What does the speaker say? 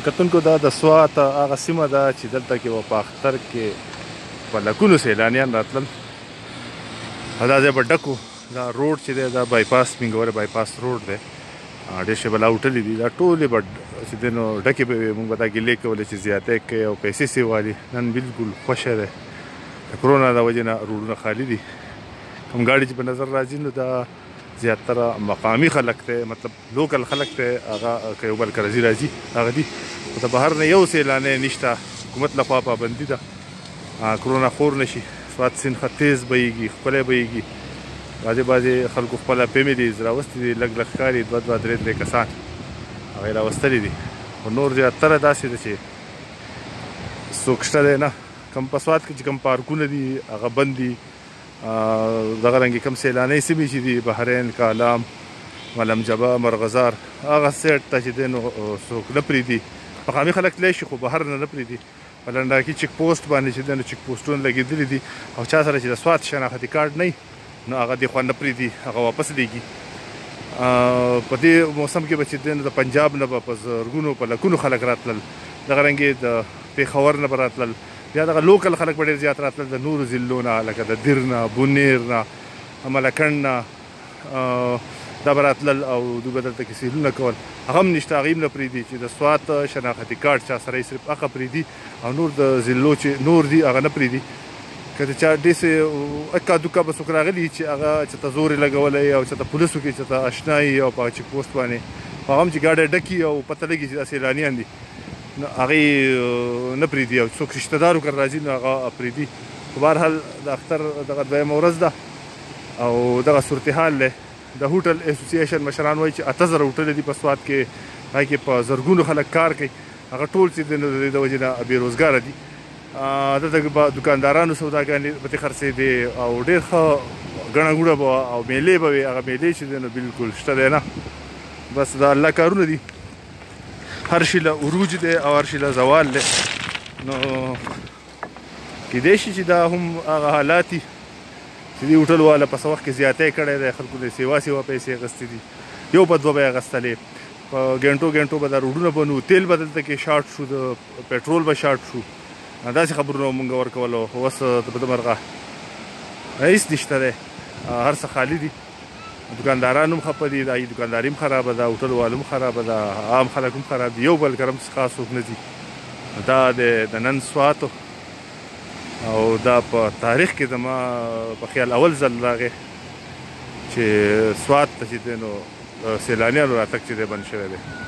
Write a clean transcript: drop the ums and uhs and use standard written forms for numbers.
کتونکو دا د سوات هغه سیمه ده چې دلته کې په اختر کې په لکونو سیلانیان راتلل او دا ځای به ډک و. دا روډ چې دی دا بایپاس مینګوره بایپاس روډ دی ډېر شی به لا وټلي دي دا ټولې به چې دی نو ډکې به وي. مونږ به دا ګیلې کولې چې زیاتی کوي او پیسې سې والي. نن بلکل خوښه دی د کرونا د وجې نه روډونه خالي دي. کوم ګاډي چې په نظر راځي نو دا زیاتره مقامي خلک دی مطلب لوکل خلک دی هغه که یو بل کرزي راځي هغه دي خو د بهر نه یو سیلانی نشته. حکومت لخوا پابندي ده کرونا خور نشي. سوات سیند ښه تیز بهیږي ښکلی بهیږي. بعضې خلکو خپله فیملیز راوستي دي لږ لږ ښکاري 2 3 کسان هغه یې راوستلي دي خو نور زیاتره داسې ده چې څوک شته دی نه. کم په سوات کې چې کوم پارکونه دي هغه بند دي. دغه رنګې کم سیلانۍ سیمې چې دي بحرین کالام ملم جبه مرغزار هغه سیټ ته چې دی نو څوک نه پرېږدي. مقامي خلک تللی شي خو بهر نه پرېږدي. په لنډاکي چیک پوسټ باندې چې دی نو چیک پوسټونه لګېدلي دي او چا سره چې د سوات شناختي کارډ نه وي نو هغه دېخوا نه پرېږدي هغه واپس لیږي. په دې موسم کې به چې دی نو د پنجاب نه به په زرګونو په لکونو خلک راتلل. دغه رنګې د پېښور نه به راتلل. بیا دغه لوکل خلک به ډېر زیات راتلل د نورو ضلعو نه لکه د دیر نه بونیر نه ملکنډ نه دا به راتلل او دوی به دلته کې سیلونه کول. هغه هم نشته هغې هم نه پرېږدي چې د سوات شناختي کارډ چا سره یې صرف هغه پرېږدي او نور د ضلعو چې نور دي هغه نه پرېږدي. که د چا ډېسې اکا دوکا به څوک راغلي چې هغه چېرته زور یې لګولی او چېرته پولیسو کې چېرته اشنا یي او په چیک پوسټ باندې هغه هم چې ګاډی ډکي او پته لګي چې دا سیلانیان دي نو هغې نه پرېږدي او څوک رشته دار ورکړه راځي نو هغه پرېږدي. خو بهرحال د اختر دغه دویمه ورځ ده او دغه صورتحال دی. د هوټل اسوسییشن مشران وایي چې 8000 هوټلې دي په سوات کې هغې کې په زرګونو خلک کار کوي. هغه ټول چې دی نو د دې د وجې نه بېروزګاره دي. دلته به دوکاندارانو سوداګانې پکې خرڅېدې او ډېر ښه ګڼه ګوڼه به وه او میلې به وې. هغه میلې چې دی نو بلکل شته دی نه. بس د الله کارونه دي. هر شي له عروج دی او هر شي له زوال دی. نو کیدای شي چې دا هم هغه حالات دي چې دې هوټل والا په څه وخت کې زیاتی کړی دی. خلکو د سیوا پیسې اخیستې دي. یو په دوه به یې اخیستلې. په ګنټو به دا روډونه بند وو. تیل به دلته کې شارټ شو د پټرول به شارټ شو. داسې خبرونه مونږ ورکولو خو اوس په دې مرغه هېڅ نشته دی. هر څه خالي دي. دکانداران هم خفه دي. د هغې دکانداري هم خرابه ده هوټل والا هم خرابه ده عام خلک هم خراب دي. یو بل کرم څخه څوک نه ځي. دا د نن سواتو او دا په تاریخ کې زما په خیال اول ځل راغی چې سوات ته چې دی نو سیلانیانو راتګ چې دی بند شوی دی.